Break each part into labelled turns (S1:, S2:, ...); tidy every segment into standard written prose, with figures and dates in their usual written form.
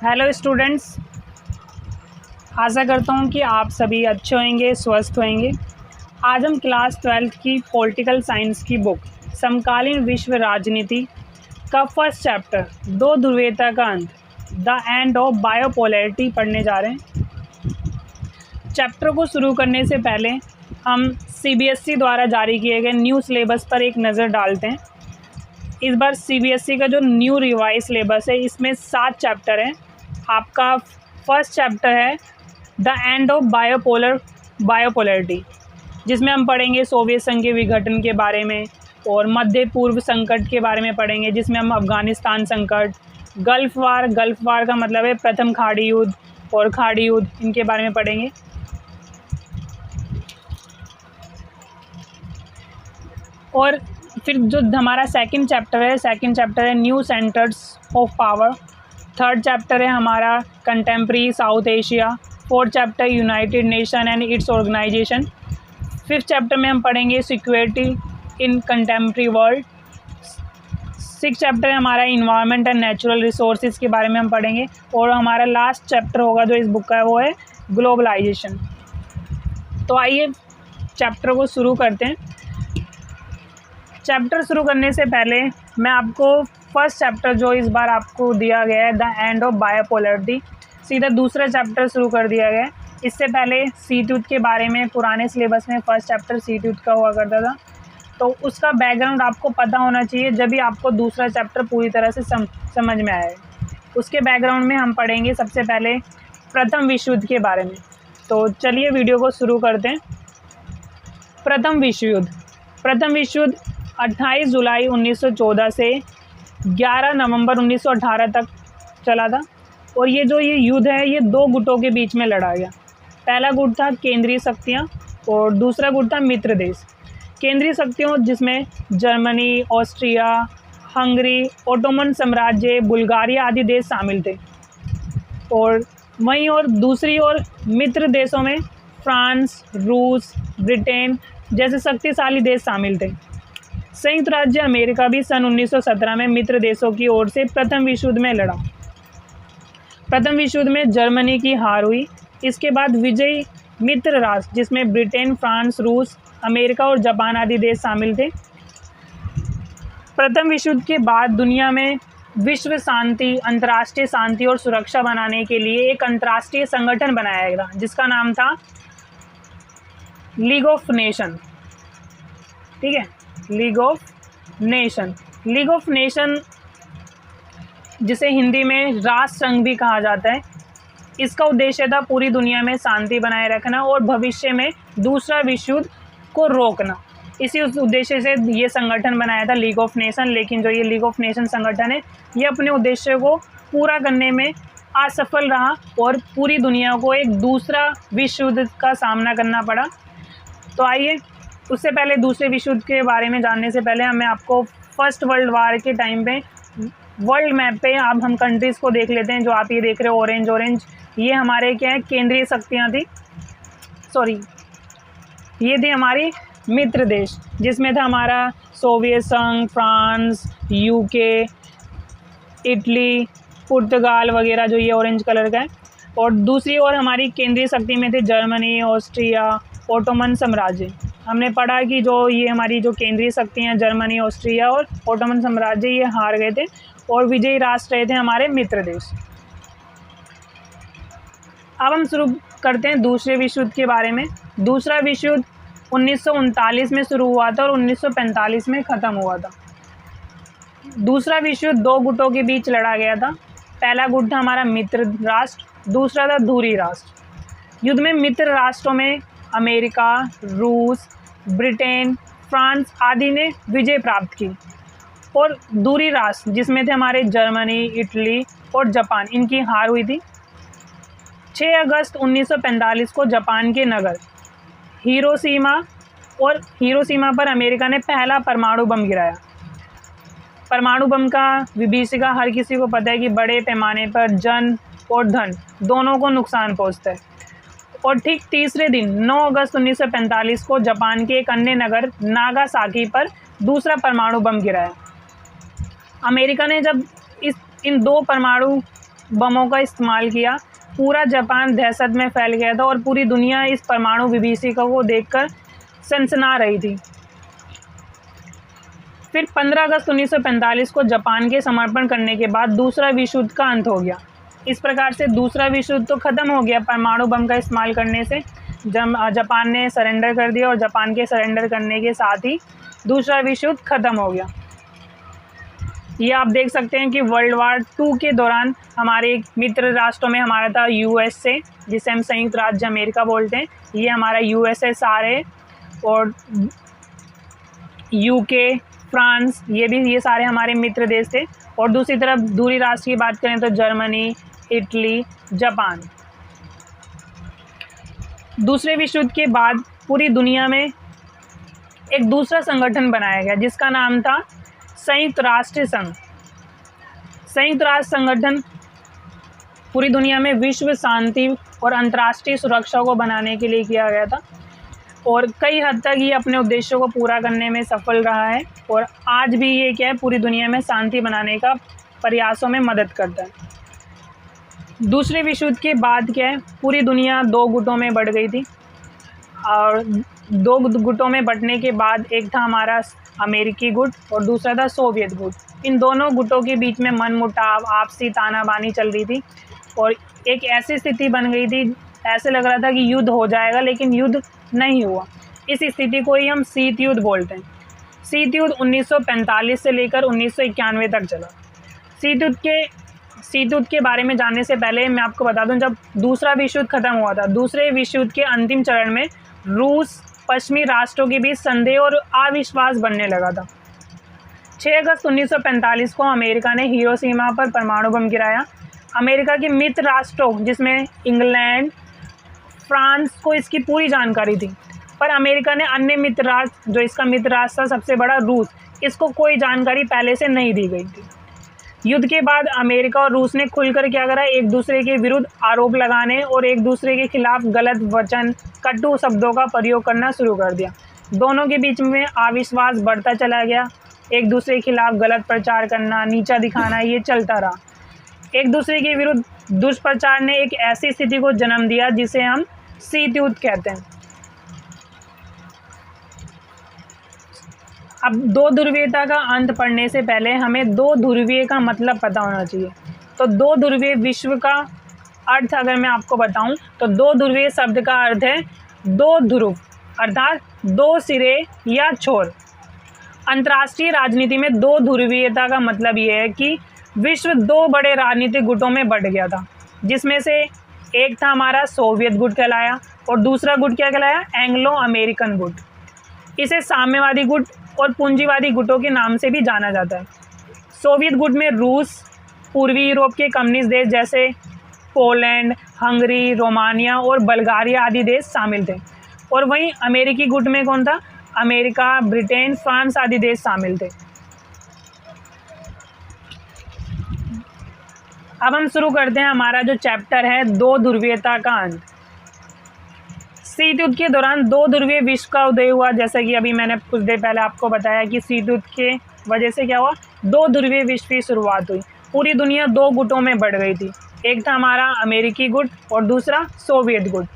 S1: Hello students, आशा करता हूँ कि आप सभी अच्छे होंगे, स्वस्थ होंगे। आज हम क्लास 12th की पॉलिटिकल साइंस की बुक समकालीन विश्व राजनीति का फर्स्ट चैप्टर दो ध्रुवीयता का अंत द एंड ऑफ बायोपोलैरिटी पढ़ने जा रहे हैं। चैप्टर को शुरू करने से पहले हम CBSE द्वारा जारी किए गए न्यू सिलेबस पर एक नज़र डालते हैं। इस बार CBSE का जो न्यू रिवाइज सिलेबस है इसमें 7 चैप्टर हैं। आपका फर्स्ट चैप्टर है द एंड ऑफ बायोपोलैरिटी, जिसमें हम पढ़ेंगे सोवियत संघ के विघटन के बारे में और मध्य पूर्व संकट के बारे में पढ़ेंगे, जिसमें हम अफ़गानिस्तान संकट, गल्फ़ वार का मतलब है प्रथम खाड़ी युद्ध और खाड़ी युद्ध, इनके बारे में पढ़ेंगे। और फिर जो हमारा सेकंड चैप्टर है new centres of power. Third chapter है हमारा contemporary South Asia. Fourth chapter United Nation and its organisation. Fifth chapter में हम पढ़ेंगे security in contemporary world. Sixth chapter है हमारा इन्वायरमेंट एंड नेचुरल रिसोर्सेज के बारे में हम पढ़ेंगे। और हमारा लास्ट चैप्टर होगा जो इस बुक का है वो है ग्लोबलाइजेशन। तो आइए चैप्टर को शुरू करते हैं। चैप्टर शुरू करने से पहले मैं आपको फर्स्ट चैप्टर जो इस बार आपको दिया गया है द एंड ऑफ बायोपोलैरिटी, सीधा दूसरा चैप्टर शुरू कर दिया गया है। इससे पहले सीट्यूट के बारे में पुराने सिलेबस में फर्स्ट चैप्टर सीट्यूट का हुआ करता था, तो उसका बैकग्राउंड आपको पता होना चाहिए जब भी आपको दूसरा चैप्टर पूरी तरह से समझ में आए। उसके बैकग्राउंड में हम पढ़ेंगे सबसे पहले प्रथम विश्व युद्ध के बारे में। तो चलिए वीडियो को शुरू करते हैं। प्रथम विश्व युद्ध 28 जुलाई 1914 से 11 नवंबर 1918 तक चला था। और ये युद्ध है ये दो गुटों के बीच में लड़ा गया। पहला गुट था केंद्रीय शक्तियाँ और दूसरा गुट था मित्र देश। केंद्रीय शक्तियों जिसमें जर्मनी, ऑस्ट्रिया, हंगरी, ओटोमन साम्राज्य, बुल्गारिया आदि देश शामिल थे। और वहीं और दूसरी ओर मित्र देशों में फ्रांस, रूस, ब्रिटेन जैसे शक्तिशाली देश शामिल थे। संयुक्त राज्य अमेरिका भी सन 1917 में मित्र देशों की ओर से प्रथम विश्व युद्ध में लड़ा। प्रथम विश्व युद्ध में जर्मनी की हार हुई। इसके बाद विजयी मित्र राष्ट्र जिसमें ब्रिटेन, फ्रांस, रूस, अमेरिका और जापान आदि देश शामिल थे। प्रथम विश्व युद्ध के बाद दुनिया में विश्व शांति, अंतर्राष्ट्रीय शांति और सुरक्षा बनाने के लिए एक अंतर्राष्ट्रीय संगठन बनाया गया जिसका नाम था लीग ऑफ नेशन। ठीक है, लीग ऑफ नेशन जिसे हिंदी में राष्ट्र संघ भी कहा जाता है। इसका उद्देश्य था पूरी दुनिया में शांति बनाए रखना और भविष्य में दूसरा विश्व युद्ध को रोकना। इसी उद्देश्य से ये संगठन बनाया था लीग ऑफ नेशन। लेकिन जो ये लीग ऑफ नेशन संगठन है ये अपने उद्देश्य को पूरा करने में असफल रहा और पूरी दुनिया को एक दूसरा विश्व युद्ध का सामना करना पड़ा। तो आइए उससे पहले दूसरे विश्व युद्ध के बारे में जानने से पहले मैं आपको फर्स्ट वर्ल्ड वार के टाइम पे वर्ल्ड मैप पे अब हम कंट्रीज़ को देख लेते हैं। जो आप ये देख रहे हो ऑरेंज, ये हमारे क्या है केंद्रीय शक्तियाँ थी। ये थी हमारी मित्र देश जिसमें था हमारा सोवियत संघ, फ्रांस, UK, इटली, पुर्तगाल वगैरह, जो ये ऑरेंज कलर का है। और दूसरी ओर हमारी केंद्रीय शक्ति में थे जर्मनी, ऑस्ट्रिया, ओटोमन साम्राज्य। हमने पढ़ा कि जो ये हमारी जो केंद्रीय शक्तियाँ जर्मनी, ऑस्ट्रिया और ओटोमन साम्राज्य ये हार गए थे और विजयी राष्ट्र रहे थे हमारे मित्र देश। अब हम शुरू करते हैं दूसरे विश्व युद्ध के बारे में। दूसरा विश्व युद्ध 1939 में शुरू हुआ था और 1945 में ख़त्म हुआ था। दूसरा विश्व युद्ध दो गुटों के बीच लड़ा गया था। पहला गुट था हमारा मित्र राष्ट्र, दूसरा था दूरी राष्ट्र। युद्ध में मित्र राष्ट्रों में अमेरिका, रूस, ब्रिटेन, फ्रांस आदि ने विजय प्राप्त की। और दूरी राष्ट्र जिसमें थे हमारे जर्मनी, इटली और जापान, इनकी हार हुई थी। 6 अगस्त 1945 को जापान के नगर हिरोशिमा पर अमेरिका ने पहला परमाणु बम गिराया। परमाणु बम का विभीषिका हर किसी को पता है कि बड़े पैमाने पर जन और धन दोनों को नुकसान पहुंचता है। और ठीक तीसरे दिन 9 अगस्त 1945 को जापान के एक अन्य नगर नागासाकी पर दूसरा परमाणु बम गिराया। अमेरिका ने जब इन दो परमाणु बमों का इस्तेमाल किया। पूरा जापान दहशत में फैल गया था और पूरी दुनिया इस परमाणु विभीषिका को देखकर सनसना रही थी। फिर 15 अगस्त 1945 को जापान के समर्पण करने के बाद दूसरा विश्व युद्ध का अंत हो गया। इस प्रकार से दूसरा विश्व युद्ध तो ख़त्म हो गया परमाणु बम का इस्तेमाल करने से। जब जापान ने सरेंडर कर दिया और जापान के सरेंडर करने के साथ ही दूसरा विश्व युद्ध ख़त्म हो गया। ये आप देख सकते हैं कि वर्ल्ड वार 2 के दौरान हमारे मित्र राष्ट्रों में हमारा था USA, जिसे हम संयुक्त राज्य अमेरिका बोलते हैं। ये हमारा USSR है और UK, फ्रांस, ये सारे हमारे मित्र देश थे। और दूसरी तरफ दूरी राष्ट्र की बात करें तो जर्मनी, इटली, जापान। दूसरे विश्व युद्ध के बाद पूरी दुनिया में एक दूसरा संगठन बनाया गया जिसका नाम था संयुक्त राष्ट्र संघ। संयुक्त राष्ट्र संगठन पूरी दुनिया में विश्व शांति और अंतर्राष्ट्रीय सुरक्षा को बनाने के लिए किया गया था और कई हद तक ये अपने उद्देश्यों को पूरा करने में सफल रहा है और आज भी ये क्या है, पूरी दुनिया में शांति बनाने का प्रयासों में मदद करता है। दूसरे विश्व युद्ध के बाद क्या है, पूरी दुनिया 2 गुटों में बढ़ गई थी और 2 गुटों में बंटने के बाद एक था हमारा अमेरिकी गुट और दूसरा था सोवियत गुट। इन दोनों गुटों के बीच में मनमुटाव, आपसी तानाबानी चल रही थी और एक ऐसी स्थिति बन गई थी, ऐसे लग रहा था कि युद्ध हो जाएगा, लेकिन युद्ध नहीं हुआ। इस स्थिति को ही हम शीत युद्ध बोलते हैं। शीत युद्ध 1945 से लेकर 1991 तक चला। शीत युद्ध के बारे में जानने से पहले मैं आपको बता दूं, जब दूसरा विश्व युद्ध खत्म हुआ था, दूसरे विश्व युद्ध के अंतिम चरण में रूस पश्चिमी राष्ट्रों के बीच संदेह और अविश्वास बनने लगा था। 6 अगस्त 1945 को अमेरिका ने हिरोशिमा पर परमाणु बम गिराया। अमेरिका के मित्र राष्ट्रों जिसमें इंग्लैंड, फ्रांस को इसकी पूरी जानकारी थी, पर अमेरिका ने अन्य मित्र राष्ट्र, जो इसका मित्र राष्ट्र था सबसे बड़ा रूस, इसको कोई जानकारी पहले से नहीं दी गई थी। युद्ध के बाद अमेरिका और रूस ने खुलकर क्या करा, एक दूसरे के विरुद्ध आरोप लगाने और एक दूसरे के खिलाफ गलत वचन, कटु शब्दों का प्रयोग करना शुरू कर दिया। दोनों के बीच में अविश्वास बढ़ता चला गया। एक दूसरे के खिलाफ गलत प्रचार करना, नीचा दिखाना, ये चलता रहा। एक दूसरे के विरुद्ध दुष्प्रचार ने एक ऐसी स्थिति को जन्म दिया जिसे हम शीत युद्ध कहते हैं। अब 2 ध्रुवीयता का अंत पढ़ने से पहले हमें 2 ध्रुवीय का मतलब पता होना चाहिए। तो 2 ध्रुवीय विश्व का अर्थ अगर मैं आपको बताऊं तो 2 ध्रुवीय शब्द का अर्थ है 2 ध्रुव, अर्थात 2 सिरे या छोर। अंतर्राष्ट्रीय राजनीति में 2 ध्रुवीयता का मतलब ये है कि विश्व 2 बड़े राजनीतिक गुटों में बंट गया था, जिसमें से एक था हमारा सोवियत गुट कहलाया और दूसरा गुट क्या कहलाया, एंग्लो अमेरिकन गुट। इसे साम्यवादी गुट और पूंजीवादी गुटों के नाम से भी जाना जाता है। सोवियत गुट में रूस, पूर्वी यूरोप के कम्युनिस्ट देश जैसे पोलैंड, हंगरी, रोमानिया और बल्गारिया आदि देश शामिल थे और वहीं अमेरिकी गुट में कौन था, अमेरिका, ब्रिटेन, फ्रांस आदि देश शामिल थे। अब हम शुरू करते हैं हमारा जो चैप्टर है 2 ध्रुवीयता का अंत। शीत युद्ध के दौरान 2 ध्रुवीय विश्व का उदय हुआ, जैसा कि अभी मैंने कुछ देर पहले आपको बताया कि शीत युद्ध के वजह से क्या हुआ, 2 ध्रुवीय विश्व की शुरुआत हुई। पूरी दुनिया 2 गुटों में बढ़ गई थी, एक था हमारा अमेरिकी गुट और दूसरा सोवियत गुट।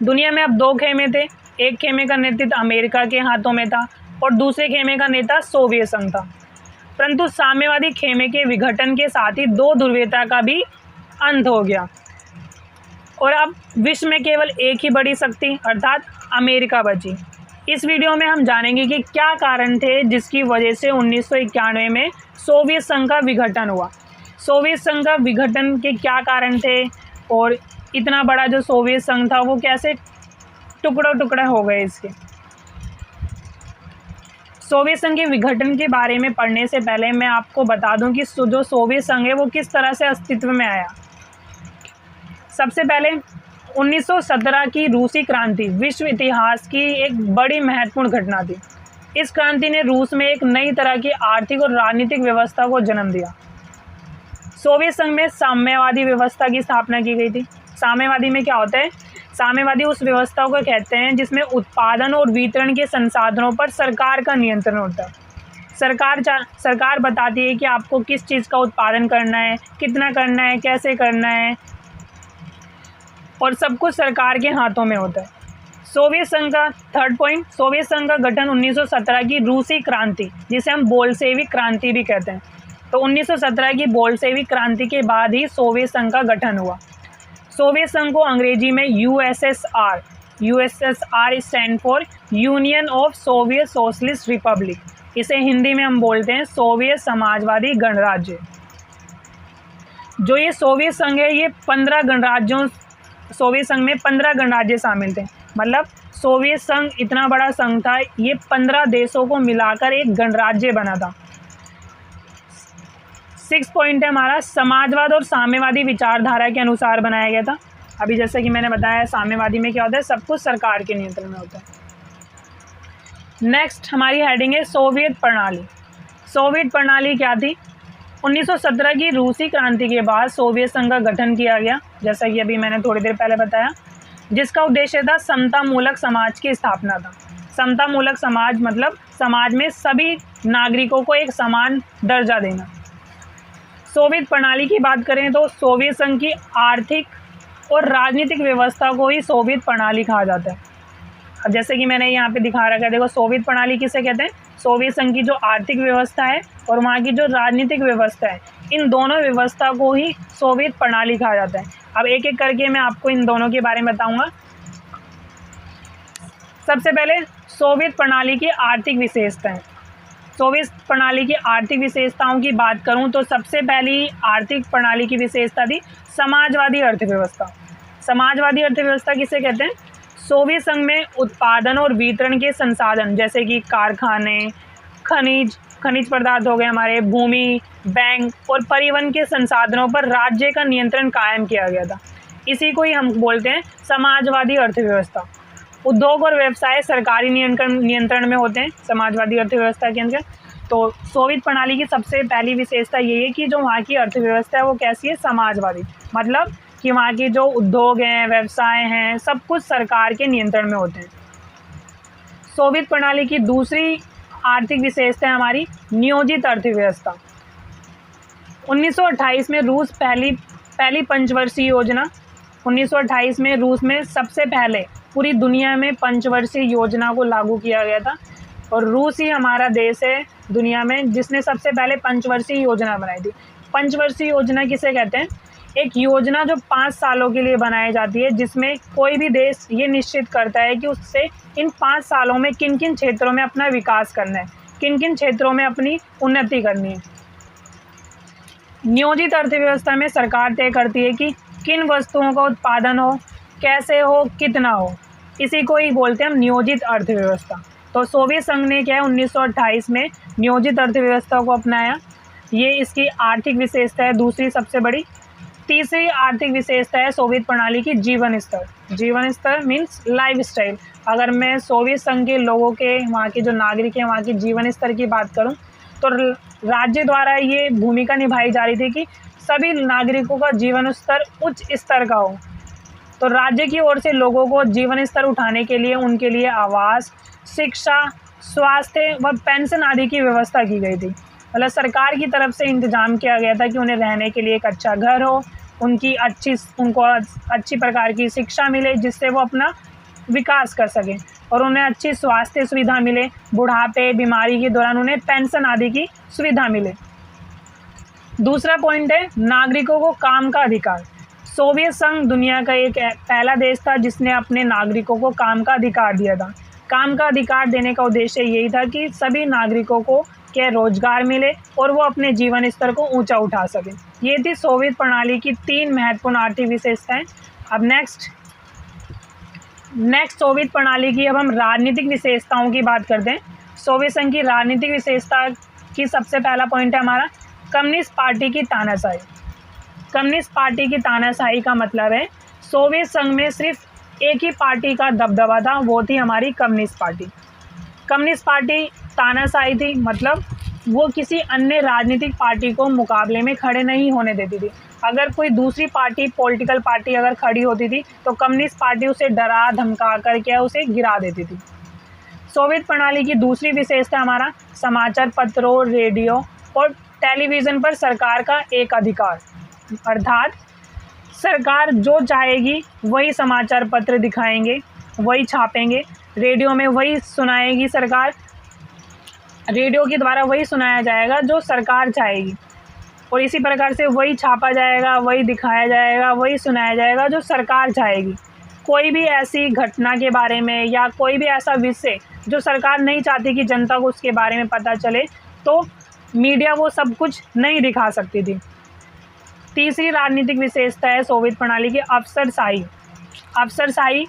S1: दुनिया में अब 2 खेमे थे, एक खेमे का नेतृत्व अमेरिका के हाथों में था और दूसरे खेमे का नेता सोवियत संघ था। परंतु साम्यवादी खेमे के विघटन के साथ ही 2 ध्रुवीयता का भी अंत हो गया और अब विश्व में केवल एक ही बड़ी शक्ति अर्थात अमेरिका बची। इस वीडियो में हम जानेंगे कि क्या कारण थे जिसकी वजह से 1991 में सोवियत संघ का विघटन हुआ। सोवियत संघ का विघटन के क्या कारण थे और इतना बड़ा जो सोवियत संघ था वो कैसे टुकड़े हो गए इसके। सोवियत संघ के विघटन के बारे में पढ़ने से पहले मैं आपको बता दूं कि जो सोवियत संघ है वो किस तरह से अस्तित्व में आया। सबसे पहले 1917 की रूसी क्रांति विश्व इतिहास की एक बड़ी महत्वपूर्ण घटना थी। इस क्रांति ने रूस में एक नई तरह की आर्थिक और राजनीतिक व्यवस्था को जन्म दिया। सोवियत संघ में साम्यवादी व्यवस्था की स्थापना की गई थी। साम्यवादी में क्या होता है, साम्यवादी उस व्यवस्था को कहते हैं जिसमें उत्पादन और वितरण के संसाधनों पर सरकार का नियंत्रण होता है। सरकार बताती है कि आपको किस चीज़ का उत्पादन करना है, कितना करना है, कैसे करना है, और सब कुछ सरकार के हाथों में होता है। सोवियत संघ का थर्ड पॉइंट, सोवियत संघ का गठन 1917 की रूसी क्रांति, जिसे हम बोल्शेविक क्रांति भी कहते हैं, तो 1917 की बोल्शेविक क्रांति के बाद ही सोवियत संघ का गठन हुआ। सोवियत संघ को अंग्रेजी में USSR stand for union of Soviet socialist Republic, इसे हिंदी में हम बोलते हैं सोवियत समाजवादी गणराज्य। जो ये सोवियत संघ है, ये 15 गणराज्यों, सोवियत संघ में 15 गणराज्य शामिल थे। मतलब सोवियत संघ इतना बड़ा संघ था, ये 15 देशों को मिलाकर एक गणराज्य बना था। 6 पॉइंट है हमारा, समाजवाद और साम्यवादी विचारधारा के अनुसार बनाया गया था। अभी जैसे कि मैंने बताया, साम्यवादी में क्या होता है, सब कुछ सरकार के नियंत्रण में होता है। नेक्स्ट हमारी हेडिंग है सोवियत प्रणाली। सोवियत प्रणाली क्या थी? 1917 की रूसी क्रांति के बाद सोवियत संघ का गठन किया गया, जैसा कि अभी मैंने थोड़ी देर पहले बताया, जिसका उद्देश्य था समतामूलक समाज की स्थापना था। समतामूलक समाज मतलब समाज में सभी नागरिकों को एक समान दर्जा देना। सोवियत प्रणाली की बात करें तो सोवियत संघ की आर्थिक और राजनीतिक व्यवस्था को ही सोवियत प्रणाली कहा जाता है। अब जैसे कि मैंने यहाँ पे दिखा रखा है, देखो सोवियत प्रणाली किसे कहते हैं? सोवियत संघ की जो आर्थिक व्यवस्था है और वहाँ की जो राजनीतिक व्यवस्था है, इन दोनों व्यवस्था को ही सोवियत प्रणाली कहा जाता है। अब एक एक करके मैं आपको इन दोनों के बारे में बताऊँगा। सबसे पहले सोवियत प्रणाली की आर्थिक विशेषताएँ। सोवियत प्रणाली की आर्थिक विशेषताओं की बात करूं तो सबसे पहली आर्थिक प्रणाली की विशेषता थी समाजवादी अर्थव्यवस्था। समाजवादी अर्थव्यवस्था किसे कहते हैं? सोवियत संघ में उत्पादन और वितरण के संसाधन, जैसे कि कारखाने, खनिज पदार्थ हो गए हमारे, भूमि, बैंक और परिवहन के संसाधनों पर राज्य का नियंत्रण कायम किया गया था। इसी को ही हम बोलते हैं समाजवादी अर्थव्यवस्था। उद्योग और व्यवसाय सरकारी नियंत्रण में होते हैं समाजवादी अर्थव्यवस्था के अंदर। तो सोवियत प्रणाली की सबसे पहली विशेषता ये है कि जो वहाँ की अर्थव्यवस्था है वो कैसी है? समाजवादी। मतलब कि वहाँ के जो उद्योग हैं, व्यवसाय हैं, सब कुछ सरकार के नियंत्रण में होते हैं। सोवियत प्रणाली की दूसरी आर्थिक विशेषता है हमारी नियोजित अर्थव्यवस्था। 1928 में रूस पहली पंचवर्षीय योजना, 1928 में रूस में सबसे पहले पूरी दुनिया में पंचवर्षीय योजना को लागू किया गया था, और रूस ही हमारा देश है दुनिया में जिसने सबसे पहले पंचवर्षीय योजना बनाई थी। पंचवर्षीय योजना किसे कहते हैं? एक योजना जो 5 सालों के लिए बनाई जाती है, जिसमें कोई भी देश ये निश्चित करता है कि उससे इन 5 सालों में किन किन क्षेत्रों में अपना विकास करना है, किन किन क्षेत्रों में अपनी उन्नति करनी है। नियोजित अर्थव्यवस्था में सरकार तय करती है कि किन वस्तुओं का उत्पादन हो, कैसे हो, कितना हो, इसी को ही बोलते हैं हम नियोजित अर्थव्यवस्था। तो सोवियत संघ ने क्या है 1928 में नियोजित अर्थव्यवस्था को अपनाया। ये इसकी आर्थिक विशेषता है दूसरी सबसे बड़ी। तीसरी आर्थिक विशेषता है सोवियत प्रणाली की जीवन स्तर। जीवन स्तर मीन्स लाइफ स्टाइल। अगर मैं सोवियत संघ के लोगों के, वहाँ के जो नागरिक हैं, वहाँ के जीवन स्तर की बात करूँ तो राज्य द्वारा ये भूमिका निभाई जा रही थी कि सभी नागरिकों का जीवन स्तर उच्च स्तर का हो। तो राज्य की ओर से लोगों को जीवन स्तर उठाने के लिए उनके लिए आवास, शिक्षा, स्वास्थ्य व पेंशन आदि की व्यवस्था की गई थी। मतलब सरकार की तरफ से इंतजाम किया गया था कि उन्हें रहने के लिए एक अच्छा घर हो, उनको अच्छी प्रकार की शिक्षा मिले जिससे वो अपना विकास कर सकें, और उन्हें अच्छी स्वास्थ्य सुविधा मिले, बुढ़ापे, बीमारी के दौरान उन्हें पेंशन आदि की सुविधा मिले। दूसरा पॉइंट है नागरिकों को काम का अधिकार। सोवियत संघ दुनिया का एक पहला देश था जिसने अपने नागरिकों को काम का अधिकार दिया था। काम का अधिकार देने का उद्देश्य यही था कि सभी नागरिकों को क्या रोजगार मिले और वो अपने जीवन स्तर को ऊंचा उठा सके। ये थी सोवियत प्रणाली की 3 महत्वपूर्ण आर्थिक विशेषताएं। अब नेक्स्ट सोवियत प्रणाली की अब हम राजनीतिक विशेषताओं की बात करते हैं। सोवियत संघ की राजनीतिक विशेषता की सबसे पहला पॉइंट है हमारा कम्युनिस्ट पार्टी की तानाशाही। कम्युनिस्ट पार्टी की तानाशाही का मतलब है सोवियत संघ में सिर्फ एक ही पार्टी का दबदबा था, वो थी हमारी कम्युनिस्ट पार्टी। कम्युनिस्ट पार्टी तानाशाही थी, मतलब वो किसी अन्य राजनीतिक पार्टी को मुकाबले में खड़े नहीं होने देती थी। अगर कोई दूसरी पार्टी, पॉलिटिकल पार्टी अगर खड़ी होती थी तो कम्युनिस्ट पार्टी उसे डरा धमका कर क्या उसे गिरा देती थी। सोवियत प्रणाली की दूसरी विशेषता हमारा समाचार पत्रों, रेडियो और टेलीविज़न पर सरकार का एक अधिकार, अर्थात सरकार जो चाहेगी वही समाचार पत्र दिखाएंगे, वही छापेंगे, रेडियो में वही सुनाएगी सरकार, रेडियो के द्वारा वही सुनाया जाएगा जो सरकार चाहेगी, और इसी प्रकार से वही छापा जाएगा, वही दिखाया जाएगा, वही सुनाया जाएगा जो सरकार चाहेगी। कोई भी ऐसी घटना के बारे में या कोई भी ऐसा विषय जो सरकार नहीं चाहती कि जनता को उसके बारे में पता चले, तो मीडिया वो सब कुछ नहीं दिखा सकती थी। तीसरी राजनीतिक विशेषता है सोवियत प्रणाली की अफसरशाही। अफसरशाही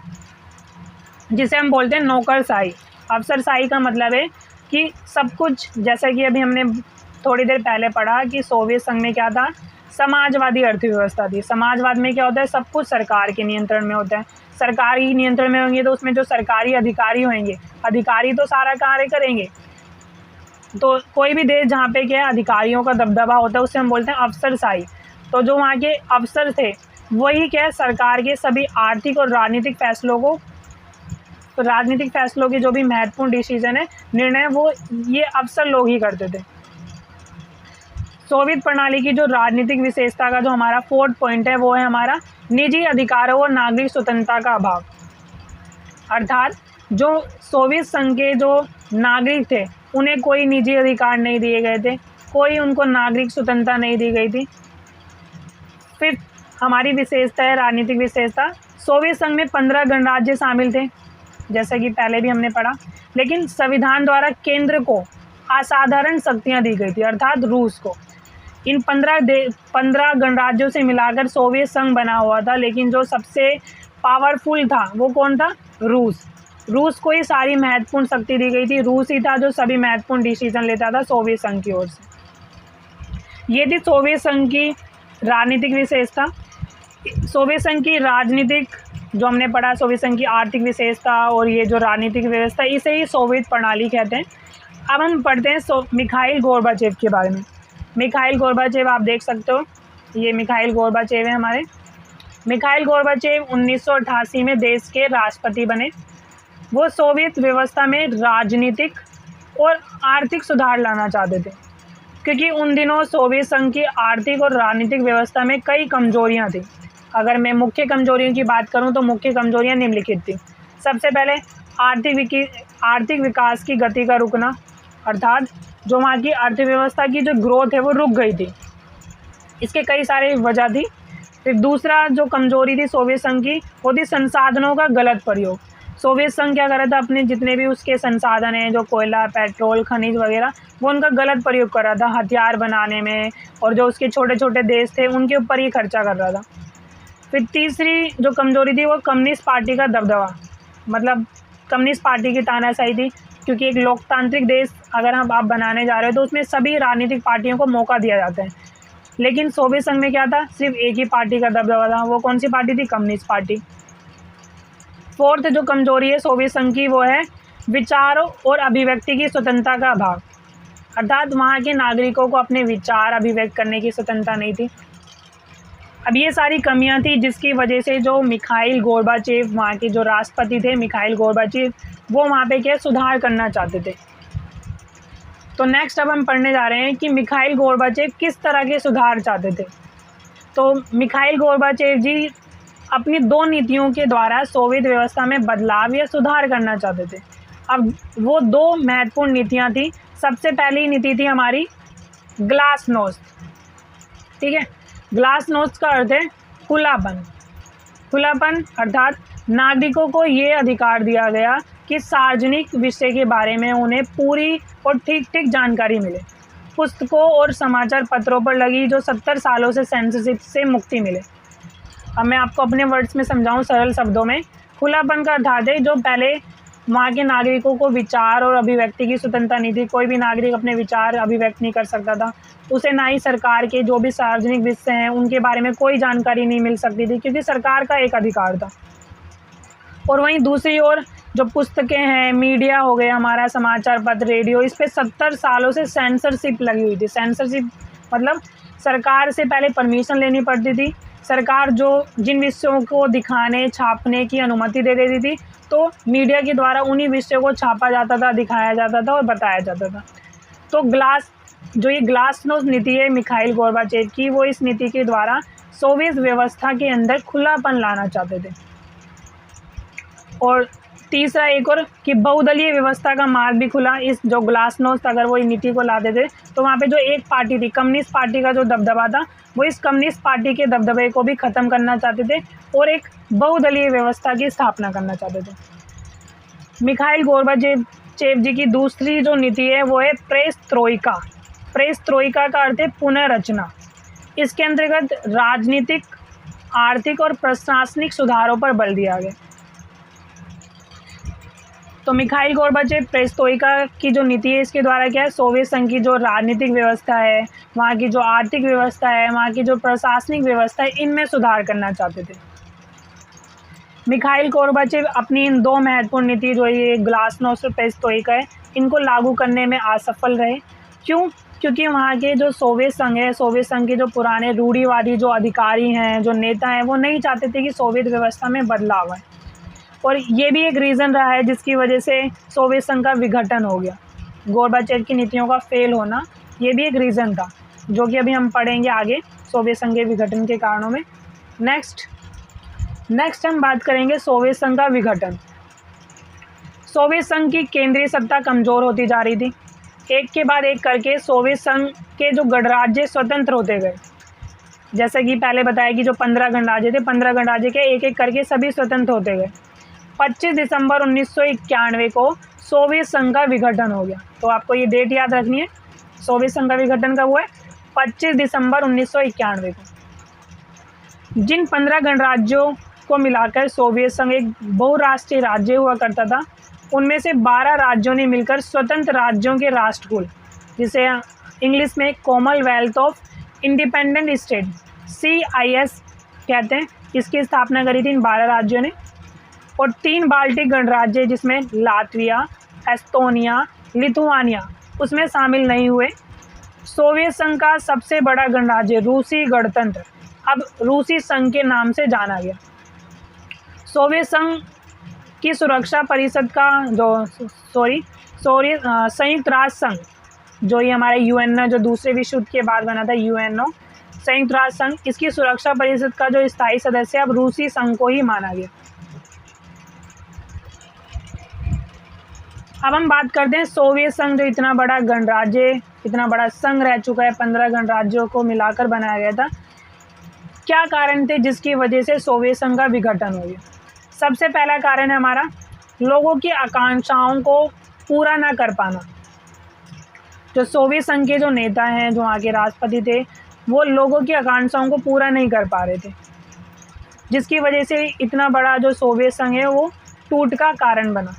S1: जिसे हम बोलते हैं नौकरशाही। अफसरशाही का मतलब है कि सब कुछ, जैसा कि अभी हमने थोड़ी देर पहले पढ़ा कि सोवियत संघ में क्या था, समाजवादी अर्थव्यवस्था थी। समाजवाद में क्या होता है, सब कुछ सरकार के नियंत्रण में होता है। सरकारी नियंत्रण में होंगे तो उसमें जो सरकारी अधिकारी होंगे, अधिकारी तो सारा कार्य करेंगे। तो कोई भी देश जहाँ पे क्या है अधिकारियों का दबदबा होता है उसे हम बोलते हैं अफसरशाही। तो जो वहाँ के अफसर थे वही क्या है सरकार के सभी आर्थिक और राजनीतिक फैसलों के जो भी महत्वपूर्ण डिसीजन है, निर्णय, वो ये अफसर लोग ही करते थे। सोवियत प्रणाली की जो राजनीतिक विशेषता का जो हमारा 4th पॉइंट है वो है हमारा निजी अधिकारों और नागरिक स्वतंत्रता का अभाव। अर्थात जो सोवियत संघ के जो नागरिक थे उन्हें कोई निजी अधिकार नहीं दिए गए थे, कोई उनको नागरिक स्वतंत्रता नहीं दी गई थी। 5th हमारी विशेषता है राजनीतिक विशेषता, सोवियत संघ में 15 गणराज्य शामिल थे, जैसा कि पहले भी हमने पढ़ा, लेकिन संविधान द्वारा केंद्र को असाधारण शक्तियां दी गई थी, अर्थात रूस को। इन 15 गणराज्यों से मिलाकर सोवियत संघ बना हुआ था, लेकिन जो सबसे पावरफुल था वो कौन था, रूस को ही सारी महत्वपूर्ण शक्ति दी गई थी। रूस ही था जो सभी महत्वपूर्ण डिसीजन लेता था सोवियत संघ की ओर से। ये थी सोवियत संघ की राजनीतिक विशेषता। सोवियत संघ की राजनीतिक जो हमने पढ़ा, सोवियत संघ की आर्थिक विशेषता और ये जो राजनीतिक व्यवस्था, इसे ही सोवियत प्रणाली कहते हैं। अब हम पढ़ते हैं मिखाइल गोर्बाचेव के बारे में। मिखाइल गोर्बाचेव आप देख सकते हो, ये मिखाइल गोर्बाचेव है हमारे। मिखाइल गोर्बाचेव 1988 में देश के राष्ट्रपति बने। वो सोवियत व्यवस्था में राजनीतिक और आर्थिक सुधार लाना चाहते थे, क्योंकि उन दिनों सोवियत संघ की आर्थिक और राजनीतिक व्यवस्था में कई कमजोरियां थी। अगर मैं मुख्य कमजोरियों की बात करूं तो मुख्य कमजोरियां निम्नलिखित थी। सबसे पहले आर्थिक विकास की गति का रुकना, अर्थात जो वहाँ की अर्थव्यवस्था की जो ग्रोथ है वो रुक गई थी। इसके कई सारे वजह थी। फिर दूसरा जो कमजोरी थी सोवियत संघ की, वो थी संसाधनों का गलत प्रयोग। सोवियत संघ क्या कर रहा था, अपने जितने भी उसके संसाधन हैं, जो कोयला, पेट्रोल, खनिज वगैरह, वो उनका गलत प्रयोग कर रहा था हथियार बनाने में, और जो उसके छोटे छोटे देश थे उनके ऊपर ही खर्चा कर रहा था। फिर तीसरी जो कमजोरी थी वो कम्युनिस्ट पार्टी का दबदबा, मतलब कम्युनिस्ट पार्टी की तानाशाही थी, क्योंकि एक लोकतांत्रिक देश अगर आप बनाने जा रहे हो तो उसमें सभी राजनीतिक पार्टियों को मौका दिया जाता है। लेकिन सोवियत संघ में क्या था, सिर्फ एक ही पार्टी का दबदबा था। वो कौन सी पार्टी थी, कम्युनिस्ट पार्टी। 4th जो कमजोरी है सोवियत संघ की वो है विचारों और अभिव्यक्ति की स्वतंत्रता का अभाव, अर्थात वहाँ के नागरिकों को अपने विचार अभिव्यक्त करने की स्वतंत्रता नहीं थी। अब ये सारी कमियां थी जिसकी वजह से जो मिखाइल गोर्बाचेव वहाँ के जो राष्ट्रपति थे, मिखाइल गोर्बाचेव, वो वहाँ पे क्या सुधार करना चाहते थे। तो नेक्स्ट अब हम पढ़ने जा रहे हैं कि मिखाइल गोर्बाचेव किस तरह के सुधार चाहते थे। तो मिखाइल गोर्बाचेव जी अपनी 2 नीतियों के द्वारा सोवियत व्यवस्था में बदलाव या सुधार करना चाहते थे। अब वो 2 महत्वपूर्ण नीतियाँ थी। सबसे पहली नीति थी हमारी ग्लासनोस्ट, ठीक है। ग्लासनोस्ट का अर्थ है खुलापन, अर्थात नागरिकों को ये अधिकार दिया गया कि सार्वजनिक विषय के बारे में उन्हें पूरी और ठीक जानकारी मिले। पुस्तकों और समाचार पत्रों पर लगी जो 70 सालों से सेंसरशिप से मुक्ति मिले। अब मैं आपको अपने वर्ड्स में समझाऊं सरल शब्दों में। खुलापन का अर्थात है जो पहले वहाँ के नागरिकों को विचार और अभिव्यक्ति की स्वतंत्रता नहीं थी, कोई भी नागरिक अपने विचार अभिव्यक्त नहीं कर सकता था। उसे ना ही सरकार के जो भी सार्वजनिक विषय हैं उनके बारे में कोई जानकारी नहीं मिल सकती थी, क्योंकि सरकार का एक अधिकार था। और वहीं दूसरी ओर जो पुस्तकें हैं, मीडिया हो गया हमारा, समाचार पत्र, रेडियो, इस पे 70 सालों से सेंसरशिप लगी हुई थी। सेंसरशिप मतलब सरकार से पहले परमिशन लेनी पड़ती थी, सरकार जो जिन विषयों को दिखाने छापने की अनुमति दे देती थी, तो मीडिया के द्वारा उन्हीं विषयों को छापा जाता था, दिखाया जाता था और बताया जाता था। तो ये ग्लासनोस्ट नीति है मिखाइल गोर्बाचेव की, वो इस नीति के द्वारा सोवियत व्यवस्था के अंदर खुलापन लाना चाहते थे। और तीसरा एक और कि बहुदलीय व्यवस्था का मार्ग भी खुला। इस जो ग्लासनोस्ट अगर वो नीति को लाते थे तो वहाँ पे जो एक पार्टी थी, कम्युनिस्ट पार्टी का जो दबदबा था, वो इस कम्युनिस्ट पार्टी के दबदबे को भी ख़त्म करना चाहते थे और एक बहुदलीय व्यवस्था की स्थापना करना चाहते थे। मिखाइल गोर्बाचेव जी की दूसरी जो नीति है वो है पेरेस्ट्रोइका। पेरेस्ट्रोइका का अर्थ है पुनर्रचना। इसके अंतर्गत राजनीतिक, आर्थिक और प्रशासनिक सुधारों पर बल दिया गया। तो मिखाइल गोर्बाचेव पेरेस्ट्रोइका की जो नीति है, इसके द्वारा क्या है, सोवियत संघ की जो राजनीतिक व्यवस्था है, वहाँ की जो आर्थिक व्यवस्था है, वहाँ की जो प्रशासनिक व्यवस्था है, इनमें सुधार करना चाहते थे। मिखाइल गोर्बाचेव अपनी इन दो महत्वपूर्ण नीति जो ये ग्लासनोस्ट और पेरेस्ट्रोइका है, इनको लागू करने में असफल रहे। क्यों? क्योंकि वहाँ के जो सोवियत संघ है, सोवियत संघ के जो पुराने रूढ़िवादी जो अधिकारी हैं, जो नेता हैं, वो नहीं चाहते थे कि सोवियत व्यवस्था में बदलाव आए। और ये भी एक रीज़न रहा है जिसकी वजह से सोवियत संघ का विघटन हो गया। गोर्बाचेव की नीतियों का फेल होना, ये भी एक रीज़न था, जो कि अभी हम पढ़ेंगे आगे सोवियत संघ के विघटन के कारणों में। नेक्स्ट हम बात करेंगे सोवियत संघ का विघटन। सोवियत संघ की केंद्रीय सत्ता कमज़ोर होती जा रही थी। एक के बाद एक करके सोवियत संघ के जो गणराज्य स्वतंत्र होते गए। जैसे कि पहले बताया कि जो 15 गणराज्य थे, 15 गणराज्य के एक एक करके सभी स्वतंत्र होते गए। 25 दिसंबर 1991 को सोवियत संघ का विघटन हो गया। तो आपको ये डेट याद रखनी है, सोवियत संघ का विघटन कब हुआ है? 25 दिसंबर 1991 को। जिन 15 गणराज्यों को मिलाकर सोवियत संघ एक बहुराष्ट्रीय राज्य हुआ करता था, उनमें से 12 राज्यों ने मिलकर स्वतंत्र राज्यों के राष्ट्रकुल, जिसे इंग्लिश में Commonwealth of independent state CIS कहते हैं, इसकी स्थापना करी थी इन 12 राज्यों ने। और 3 बाल्टिक गणराज्य जिसमें लातविया, एस्टोनिया, लिथुआनिया उसमें शामिल नहीं हुए। सोवियत संघ का सबसे बड़ा गणराज्य रूसी गणतंत्र अब रूसी संघ के नाम से जाना गया। सोवियत संघ की सुरक्षा परिषद का संयुक्त राष्ट्र संघ, जो ये हमारे UN जो दूसरे विश्व युद्ध के बाद बना था, UNO संयुक्त राष्ट्र संघ, इसकी सुरक्षा परिषद का जो स्थायी सदस्य अब रूसी संघ को ही माना गया। अब हम बात करते हैं सोवियत संघ, जो इतना बड़ा गणराज्य, इतना बड़ा संघ रह चुका है, 15 गणराज्यों को मिलाकर बनाया गया था। क्या कारण थे जिसकी वजह से सोवियत संघ का विघटन हो गया? सबसे पहला कारण है हमारा लोगों की आकांक्षाओं को पूरा ना कर पाना। जो सोवियत संघ के जो नेता हैं, जो वहाँ के राष्ट्रपति थे, वो लोगों की आकांक्षाओं को पूरा नहीं कर पा रहे थे, जिसकी वजह से इतना बड़ा जो सोवियत संघ है वो टूट का कारण बना।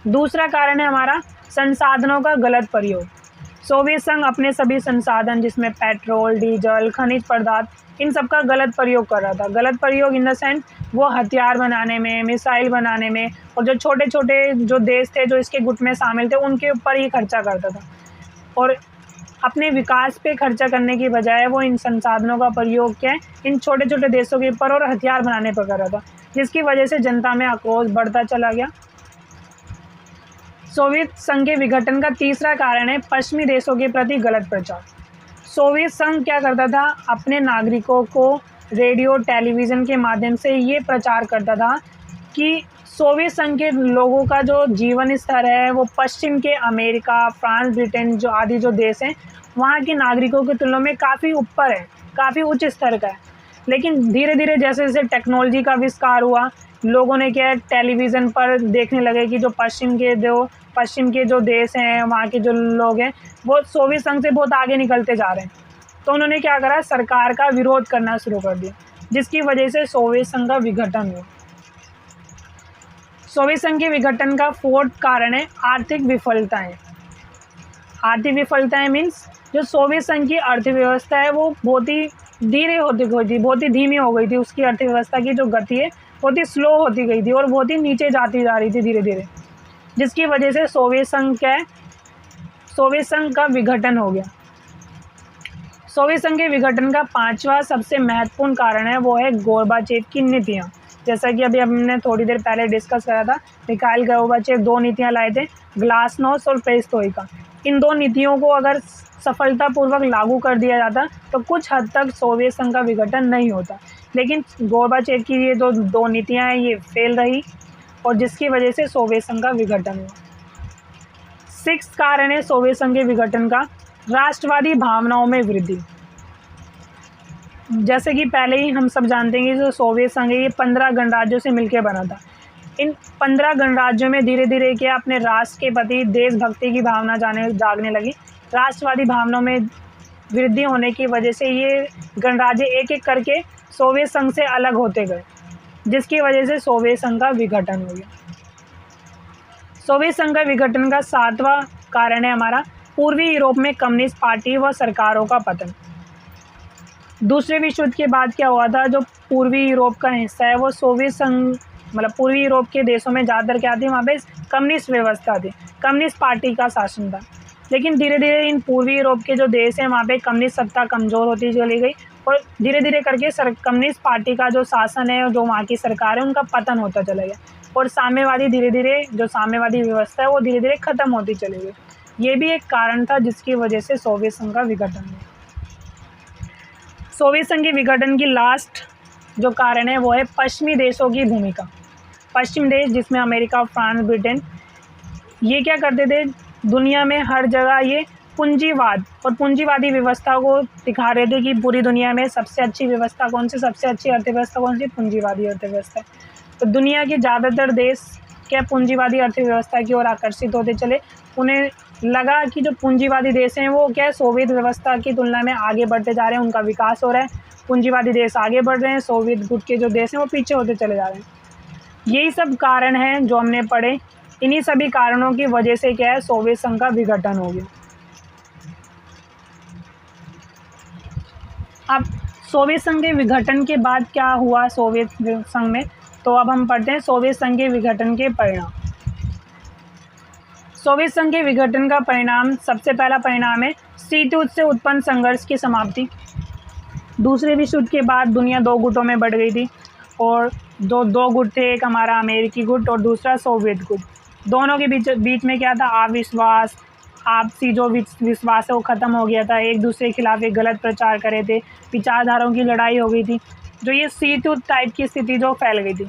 S1: दूसरा कारण है हमारा संसाधनों का गलत प्रयोग। सोवियत संघ अपने सभी संसाधन, जिसमें पेट्रोल, डीजल, खनिज पदार्थ, इन सब का गलत प्रयोग कर रहा था। गलत प्रयोग इन द सेंस वो हथियार बनाने में, मिसाइल बनाने में, और जो छोटे छोटे जो देश थे जो इसके गुट में शामिल थे, उनके ऊपर ही खर्चा करता था। और अपने विकास पे खर्चा करने की बजाय वो इन संसाधनों का प्रयोग क्या है, इन छोटे छोटे देशों के ऊपर और हथियार बनाने पर कर रहा था, जिसकी वजह से जनता में आक्रोश बढ़ता चला गया। सोवियत संघ के विघटन का तीसरा कारण है पश्चिमी देशों के प्रति गलत प्रचार। सोवियत संघ क्या करता था, अपने नागरिकों को रेडियो, टेलीविज़न के माध्यम से ये प्रचार करता था कि सोवियत संघ के लोगों का जो जीवन स्तर है वो पश्चिम के अमेरिका, फ्रांस, ब्रिटेन जो आदि जो देश हैं, वहाँ के नागरिकों की तुलना में काफ़ी ऊपर है, काफ़ी उच्च स्तर का है। लेकिन धीरे धीरे जैसे जैसे टेक्नोलॉजी का आविष्कार हुआ, लोगों ने क्या टेलीविज़न पर देखने लगे कि जो पश्चिम के जो देश हैं, वहाँ के जो लोग हैं, वो सोवियत संघ से बहुत आगे निकलते जा रहे हैं। तो उन्होंने क्या करा, सरकार का विरोध करना शुरू कर दिया, जिसकी वजह से सोवियत संघ का विघटन हुआ। सोवियत संघ के विघटन का फोर्थ कारण है आर्थिक विफलताएं। आर्थिक विफलताएं मीन्स जो सोवियत संघ की अर्थव्यवस्था है वो बहुत ही धीरे होती गई थी, बहुत ही धीमी हो गई थी। उसकी अर्थव्यवस्था की जो गति है बहुत ही स्लो होती गई थी और बहुत ही नीचे जाती जा रही थी धीरे धीरे, जिसकी वजह से सोवियत संघ का विघटन हो गया। सोवियत संघ के विघटन का 5वां सबसे महत्वपूर्ण कारण है वो है गोर्बाचेव की नीतियाँ। जैसा कि अभी हमने थोड़ी देर पहले डिस्कस करा था, मिखाइल गोर्बाचेव 2 नीतियाँ लाए थे, ग्लासनोस्ट और पेरेस्ट्रोइका। इन 2 नीतियों को अगर सफलतापूर्वक लागू कर दिया जाता तो कुछ हद तक सोवियत संघ का विघटन नहीं होता, लेकिन गोर्बाचेव की ये जो 2 नीतियाँ हैं ये फेल रही और जिसकी वजह से सोवियत संघ का विघटन हुआ। 6 कारण है सोवियत संघ के विघटन का, राष्ट्रवादी भावनाओं में वृद्धि। जैसे कि पहले ही हम सब जानते हैं कि जो सोवियत संघ है ये 15 गणराज्यों से मिलकर बना था। इन 15 गणराज्यों में धीरे धीरे क्या अपने राष्ट्र के प्रति देशभक्ति की भावना जागने लगी। राष्ट्रवादी भावनाओं में वृद्धि होने की वजह से ये गणराज्य एक एक करके सोवियत संघ से अलग होते गए, जिसकी वजह से सोवियत संघ का विघटन हो गया। सोवियत संघ का विघटन का 7वां कारण है हमारा पूर्वी यूरोप में कम्युनिस्ट पार्टी व सरकारों का पतन। दूसरे विश्व युद्ध के बाद क्या हुआ था, जो पूर्वी यूरोप का हिस्सा है वो सोवियत संघ मतलब पूर्वी यूरोप के देशों में ज़्यादातर क्या थी, वहाँ पे कम्युनिस्ट व्यवस्था थी, कम्युनिस्ट पार्टी का शासन था। लेकिन धीरे धीरे इन पूर्वी यूरोप के जो देश हैं वहाँ पे कम्युनिस्ट सत्ता कमज़ोर होती चली गई और धीरे धीरे करके कम्युनिस्ट पार्टी का जो शासन है, जो वहाँ की सरकार है, उनका पतन होता चला गया और साम्यवादी धीरे धीरे जो साम्यवादी व्यवस्था है वो धीरे धीरे ख़त्म होती चली गई। ये भी एक कारण था जिसकी वजह से सोवियत संघ का विघटन हुआ। सोवियत संघ के विघटन की लास्ट जो कारण है वो है पश्चिमी देशों की भूमिका। पश्चिम देश जिसमें अमेरिका, फ्रांस, ब्रिटेन, ये क्या करते थे, दुनिया में हर जगह ये पूंजीवाद और पूंजीवादी व्यवस्था को दिखा रहे थे कि पूरी दुनिया में सबसे अच्छी व्यवस्था कौन सी, सबसे अच्छी अर्थव्यवस्था कौन सी, पूंजीवादी अर्थव्यवस्था। तो दुनिया के ज़्यादातर देश क्या पूंजीवादी अर्थव्यवस्था की ओर आकर्षित होते चले। उन्हें लगा कि जो पूंजीवादी देश हैं वो क्या है, सोवियत व्यवस्था की तुलना में आगे बढ़ते जा रहे हैं, उनका विकास हो रहा है, पूंजीवादी देश आगे बढ़ रहे हैं, सोवियत गुट के जो देश हैं वो पीछे होते चले जा रहे हैं। यही सब कारण हैं जो हमने पढ़े। इन्हीं सभी कारणों की वजह से क्या है, सोवियत संघ का विघटन हो गया। अब सोवियत संघ के विघटन के बाद क्या हुआ सोवियत संघ में, तो अब हम पढ़ते हैं सोवियत संघ के विघटन के परिणाम। सोवियत संघ के विघटन का परिणाम, सबसे पहला परिणाम है शीत युद्ध से उत्पन्न संघर्ष की समाप्ति। दूसरे विश्व युद्ध के बाद दुनिया 2 गुटों में बढ़ गई थी और दो गुट थे, एक हमारा अमेरिकी गुट और दूसरा सोवियत गुट। दोनों के बीच में क्या था, अविश्वास, आपसी जो विश्वास है वो ख़त्म हो गया था, एक दूसरे के खिलाफ एक गलत प्रचार करे थे, विचारधाराओं की लड़ाई हो गई थी, जो ये शीत युद्ध टाइप की स्थिति जो फैल गई थी।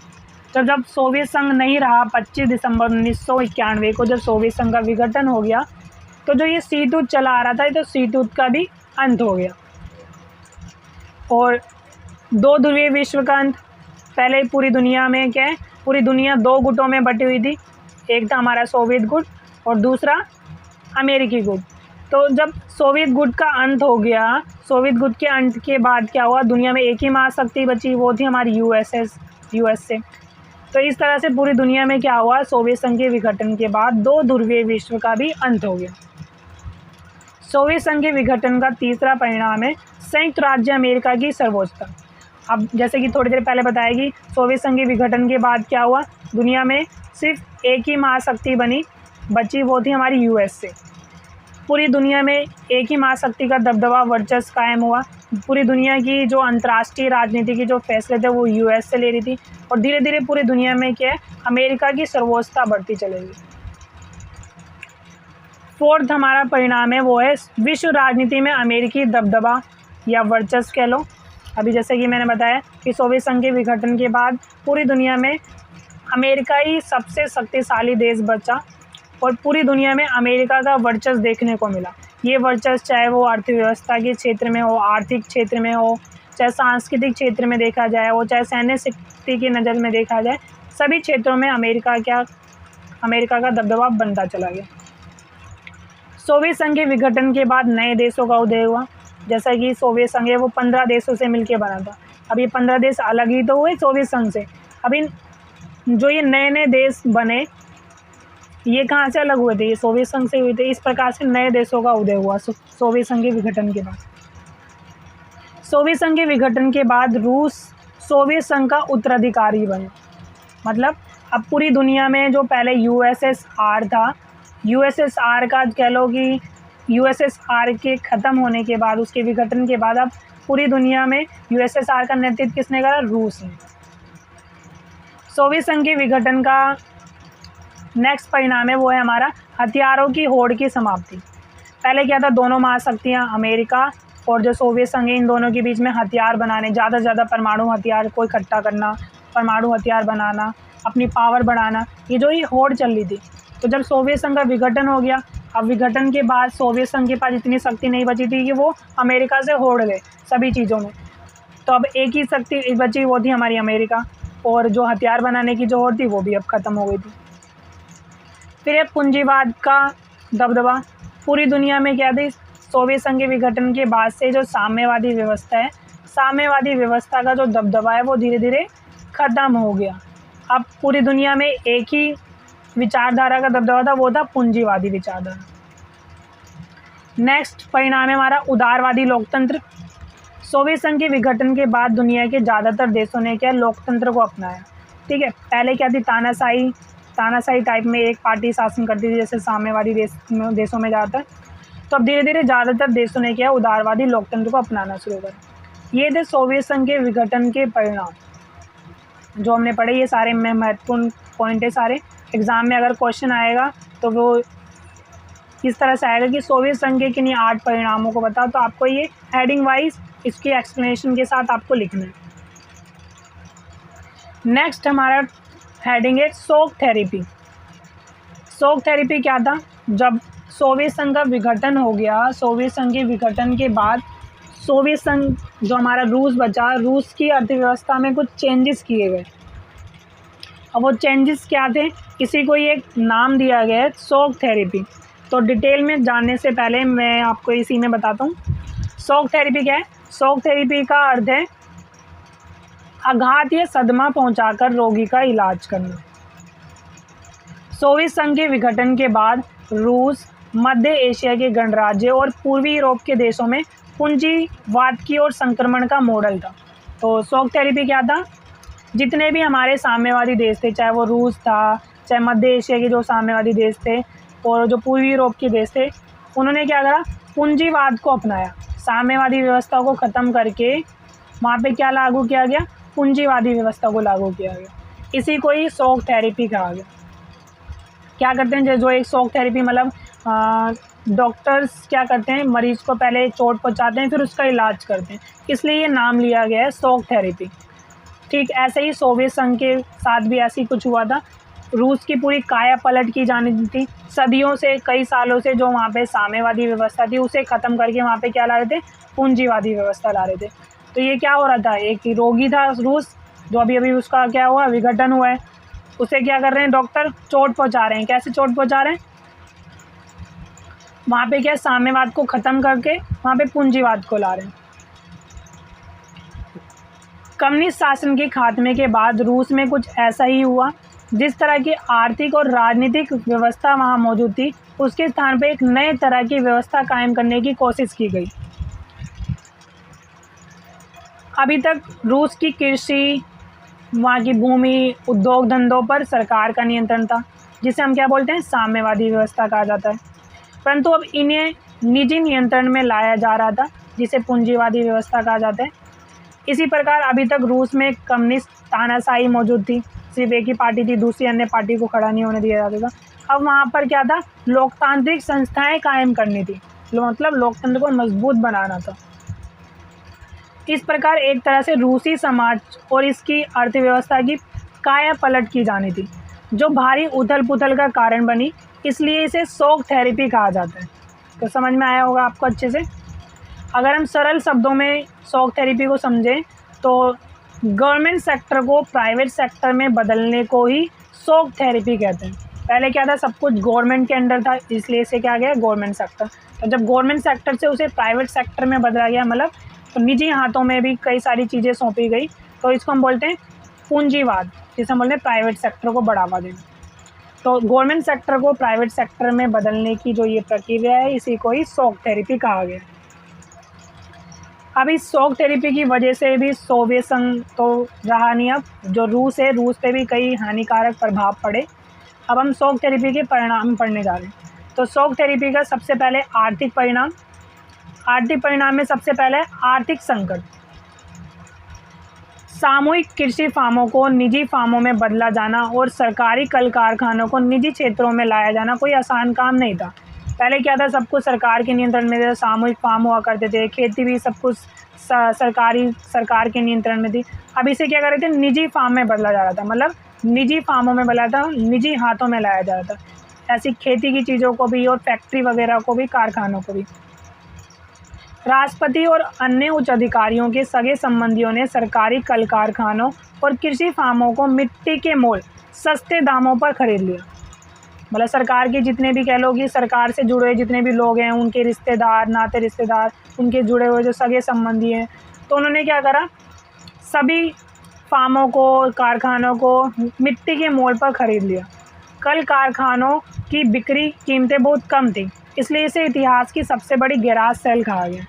S1: तो जब सोवियत संघ नहीं रहा, 25 दिसंबर 1991 को जब सोवियत संघ का विघटन हो गया, तो जो ये शीत युद्ध चला आ रहा था तो शीत युद्ध का भी अंत हो गया और 2 ध्रुवीय विश्व का अंत। पहले पूरी दुनिया में क्या है, पूरी दुनिया 2 गुटों में बटी हुई थी, एक था हमारा सोवियत गुट और दूसरा अमेरिकी गुट। तो जब सोवियत गुट का अंत हो गया, सोवियत गुट के अंत के बाद क्या हुआ, दुनिया में एक ही महाशक्ति बची, वो थी हमारी यूएसए। तो इस तरह से पूरी दुनिया में क्या हुआ, सोवियत संघ के विघटन के बाद 2 ध्रुवीय विश्व का भी अंत हो गया। सोवियत संघ के विघटन का तीसरा परिणाम है संयुक्त राज्य अमेरिका की सर्वोच्चता। अब जैसे कि थोड़ी देर पहले बताया कि सोवियत संघ के विघटन के बाद क्या हुआ, दुनिया में सिर्फ एक ही महाशक्ति बची, वो थी हमारी यूएसए। पूरी दुनिया में एक ही महाशक्ति का दबदबा, वर्चस्व कायम हुआ। पूरी दुनिया की जो अंतर्राष्ट्रीय राजनीति के जो फैसले थे वो यूएस से ले रही थी और धीरे धीरे पूरी दुनिया में क्या है, अमेरिका की सर्वोच्चता बढ़ती चलेगी। फोर्थ हमारा परिणाम है वो है विश्व राजनीति में अमेरिकी दबदबा या वर्चस्व कह लो। अभी जैसे कि मैंने बताया कि सोवियत संघ के विघटन के बाद पूरी दुनिया में अमेरिका ही सबसे शक्तिशाली देश बचा और पूरी दुनिया में अमेरिका का वर्चस्व देखने को मिला। ये वर्चस्व चाहे वो अर्थव्यवस्था के क्षेत्र में हो, आर्थिक क्षेत्र में हो, चाहे सांस्कृतिक क्षेत्र में देखा जाए हो, चाहे सैन्य शक्ति की नज़र में देखा जाए, सभी क्षेत्रों में अमेरिका का दबदबा बनता चला गया। सोवियत संघ के विघटन के बाद नए देशों का उदय हुआ। जैसा कि सोवियत संघ है वो 15 देशों से मिलकर बना था। अब ये 15 देश अलग ही तो हुए सोवियत संघ से। अब इन जो ये नए नए देश बने, ये कहाँ से अलग हुए थे, ये सोवियत संघ से हुए थे। इस प्रकार से नए देशों का उदय हुआ सोवियत संघ के विघटन के बाद। सोवियत संघ के विघटन के बाद रूस सोवियत संघ का उत्तराधिकारी बना। मतलब अब पूरी दुनिया में जो पहले यूएसएसआर था, यूएसएसआर का कह लो कि यूएसएसआर के ख़त्म होने के बाद, उसके विघटन के बाद अब पूरी दुनिया में यूएसएसआर का नेतृत्व किसने करा? रूस ने। सोवियत संघ के विघटन का नेक्स्ट परिणाम है वो है हमारा हथियारों की होड़ की समाप्ति। पहले क्या था, दोनों महाशक्तियाँ अमेरिका और जो सोवियत संघ है, इन दोनों के बीच में हथियार बनाने, ज़्यादा से ज़्यादा परमाणु हथियार को इकट्ठा करना, परमाणु हथियार बनाना, अपनी पावर बढ़ाना, ये होड़ चल रही थी। तो जब सोवियत संघ का विघटन हो गया, अब विघटन के बाद सोवियत संघ के पास इतनी शक्ति नहीं बची थी कि वो अमेरिका से होड़ गए सभी चीज़ों में। तो अब एक ही शक्ति बची, वो थी हमारी अमेरिका, और जो हथियार बनाने की जो होड़ थी वो भी अब ख़त्म हो गई थी। फिर एक पूंजीवाद का दबदबा पूरी दुनिया में क्या थी? सोवियत संघ के विघटन के बाद से जो साम्यवादी व्यवस्था है, साम्यवादी व्यवस्था का जो दबदबा है वो धीरे धीरे ख़त्म हो गया। अब पूरी दुनिया में एक ही विचारधारा का दबदबा था, वो था पूंजीवादी विचारधारा। नेक्स्ट परिणाम है हमारा उदारवादी लोकतंत्र। सोवियत संघ के विघटन के बाद दुनिया के ज़्यादातर देशों ने क्या लोकतंत्र को अपनाया। ठीक है, पहले क्या थी? तानाशाही टाइप में एक पार्टी शासन करती थी, जैसे साम्यवादी देशों में ज़्यादातर। तो अब धीरे धीरे ज़्यादातर देशों ने क्या उदारवादी लोकतंत्र को अपनाना शुरू करा। ये थे सोवियत संघ के विघटन के परिणाम जो हमने पढ़े। ये सारे में महत्वपूर्ण पॉइंट है सारे। एग्ज़ाम में अगर क्वेश्चन आएगा तो वो इस तरह से आएगा कि सोवियत संघ के किन्हीं 8 परिणामों को बताओ, तो आपको ये हेडिंग वाइज इसकी एक्सप्लेनेशन के साथ आपको लिखना है। नेक्स्ट हमारा हेडिंग है शॉक थेरेपी। शॉक थेरेपी क्या था? जब सोवियत संघ का विघटन हो गया, सोवियत संघ के विघटन के बाद सोवियत संघ जो हमारा रूस बचा, रूस की अर्थव्यवस्था में कुछ चेंजेस किए गए। अब वो चेंजेस क्या थे? किसी को ये नाम दिया गया है शॉक थेरेपी। तो डिटेल में जानने से पहले मैं आपको इसी में बताता हूँ शॉक थेरेपी क्या है। शॉक थेरेपी का अर्थ है आघात या सदमा पहुंचाकर रोगी का इलाज करना। सोवियत संघ के विघटन के बाद रूस, मध्य एशिया के गणराज्य और पूर्वी यूरोप के देशों में पूंजीवाद की ओर संक्रमण का मॉडल था। तो शॉक थेरेपी क्या था? जितने भी हमारे साम्यवादी देश थे, चाहे वो रूस था, चाहे मध्य एशिया के जो साम्यवादी देश थे और जो पूर्वी यूरोप के देश थे, उन्होंने क्या करा? पूंजीवाद को अपनाया। साम्यवादी व्यवस्था को ख़त्म करके वहाँ पे क्या लागू किया गया? पूंजीवादी व्यवस्था को लागू किया गया। इसी को ही शॉक थेरेपी कहा गया। क्या करते हैं? जो एक शॉक थेरेपी मतलब डॉक्टर्स क्या करते हैं? मरीज को पहले चोट पहुंचाते हैं, फिर उसका इलाज करते हैं, इसलिए ये नाम लिया गया है शॉक थेरेपी। ठीक ऐसे ही सोवियत संघ के साथ भी ऐसी कुछ हुआ था। रूस की पूरी काया पलट की जानी थी। सदियों से, कई सालों से जो वहाँ पे साम्यवादी व्यवस्था थी उसे ख़त्म करके वहाँ पे क्या ला रहे थे? पूंजीवादी व्यवस्था ला रहे थे। तो ये क्या हो रहा था? एक रोगी था रूस, जो अभी उसका क्या हुआ? विघटन हुआ है। उसे क्या कर रहे हैं? डॉक्टर चोट पहुँचा रहे हैं। कैसे चोट पहुँचा रहे हैं? वहाँ पे क्या साम्यवाद को ख़त्म करके वहाँ पे पूंजीवाद को ला रहे हैं। कम्युनिस्ट शासन के खात्मे के बाद रूस में कुछ ऐसा ही हुआ। जिस तरह की आर्थिक और राजनीतिक व्यवस्था वहाँ मौजूद थी, उसके स्थान पर एक नए तरह की व्यवस्था कायम करने की कोशिश की गई। अभी तक रूस की कृषि, वहाँ की भूमि, उद्योग धंधों पर सरकार का नियंत्रण था, जिसे हम क्या बोलते हैं? साम्यवादी व्यवस्था कहा जाता है। परंतु अब इन्हें निजी नियंत्रण में लाया जा रहा था, जिसे पूंजीवादी व्यवस्था कहा जाता है। इसी प्रकार अभी तक रूस में कम्युनिस्ट तानाशाही मौजूद थी। सिर्फ एक ही पार्टी थी, दूसरी अन्य पार्टी को खड़ा नहीं होने दिया जाता था। अब वहाँ पर क्या था? लोकतांत्रिक संस्थाएं कायम करनी थी, मतलब लोकतंत्र को मजबूत बनाना था। इस प्रकार एक तरह से रूसी समाज और इसकी अर्थव्यवस्था की काया पलट की जानी थी, जो भारी उथल पुथल का कारण बनी। इसलिए इसे शॉक थेरेपी कहा जाता है। तो समझ में आया होगा आपको अच्छे से। अगर हम सरल शब्दों में शॉक थेरेपी को समझें तो गवर्नमेंट सेक्टर को प्राइवेट सेक्टर में बदलने को ही शॉक थेरेपी कहते हैं। पहले क्या था? सब कुछ गवर्नमेंट के अंडर था, इसलिए इसे क्या गया? Government sector. तो जब गवर्नमेंट सेक्टर से उसे प्राइवेट सेक्टर में बदला गया, मतलब तो निजी हाथों में भी कई सारी चीज़ें सौंपी गई, तो इसको हम बोलते हैं पूंजीवाद, जिसे हम बोलते हैं प्राइवेट सेक्टर को बढ़ावा देना। तो गवर्नमेंट सेक्टर को प्राइवेट सेक्टर में बदलने की जो ये प्रक्रिया है, इसी को ही शॉक थेरेपी कहा गया। अब इस शॉक थेरेपी की वजह से भी सोवियत संघ तो रहा नहीं, अब जो रूस है, रूस पे भी कई हानिकारक प्रभाव पड़े। अब हम शॉक थेरेपी के परिणाम पढ़ने जा रहे हैं। तो शॉक थेरेपी का सबसे पहले आर्थिक परिणाम में सबसे पहले आर्थिक संकट। सामूहिक कृषि फार्मों को निजी फार्मों में बदला जाना और सरकारी कल कारखानों को निजी क्षेत्रों में लाया जाना कोई आसान काम नहीं था। पहले क्या था, सब कुछ सरकार के नियंत्रण में था, सामूहिक फार्म हुआ करते थे, खेती भी सब कुछ सरकार के नियंत्रण में थी। अब इसे क्या कर रहे थे, निजी फार्म में बदला जा रहा था, मतलब निजी फार्मों में बदला था, निजी हाथों में लाया जा रहा था। ऐसी खेती की चीज़ों को भी और फैक्ट्री वगैरह को भी, कारखानों को भी। राष्ट्रपति और अन्य उच्च अधिकारियों के सगे संबंधियों ने सरकारी कल कारखानों और कृषि फार्मों को मिट्टी के मोल सस्ते दामों पर खरीद लिया। मतलब सरकार के जितने भी, कह लो कि सरकार से जुड़े जितने भी लोग हैं, उनके रिश्तेदार, नाते रिश्तेदार, उनके जुड़े हुए जो सगे संबंधी हैं, तो उन्होंने क्या करा, सभी फार्मों को, कारखानों को मिट्टी के मोल पर ख़रीद लिया। कल कारखानों की बिक्री कीमतें बहुत कम थी, इसलिए इसे इतिहास की सबसे बड़ी गैराज सेल कहा गया।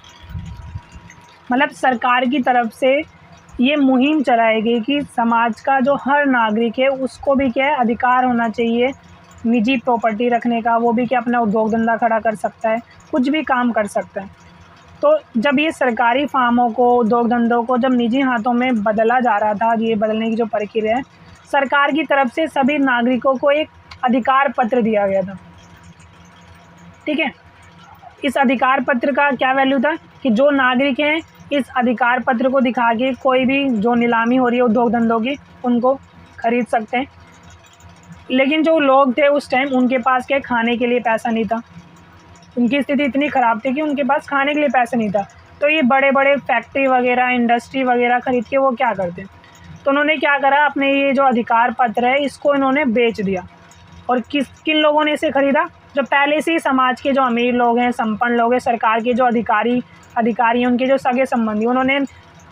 S1: मतलब सरकार की तरफ से ये मुहिम चलाई गई कि समाज का जो हर नागरिक है उसको भी क्या है, अधिकार होना चाहिए निजी प्रॉपर्टी रखने का, वो भी क्या अपना उद्योग धंधा खड़ा कर सकता है, कुछ भी काम कर सकता है। तो जब ये सरकारी फार्मों को, उद्योग धंधों को जब निजी हाथों में बदला जा रहा था, ये बदलने की जो प्रक्रिया है, सरकार की तरफ से सभी नागरिकों को एक अधिकार पत्र दिया गया था। ठीक है, इस अधिकार पत्र का क्या वैल्यू था कि जो नागरिक हैं इस अधिकार पत्र को दिखा के कोई भी जो नीलामी हो रही है उद्योग धंधों की, उनको खरीद सकते हैं। लेकिन जो लोग थे उस टाइम, उनके पास क्या, खाने के लिए पैसा नहीं था, उनकी स्थिति इतनी ख़राब थी कि उनके पास खाने के लिए पैसा नहीं था। तो ये बड़े बड़े फैक्ट्री वगैरह, इंडस्ट्री वगैरह ख़रीद के वो क्या करते, तो उन्होंने क्या करा, अपने ये जो अधिकार पत्र है इसको इन्होंने बेच दिया। और किन लोगों ने इसे ख़रीदा, जो पहले से ही समाज के जो अमीर लोग हैं, संपन्न लोग हैं, सरकार के जो अधिकारी हैं, उनके जो सगे संबंधी, उन्होंने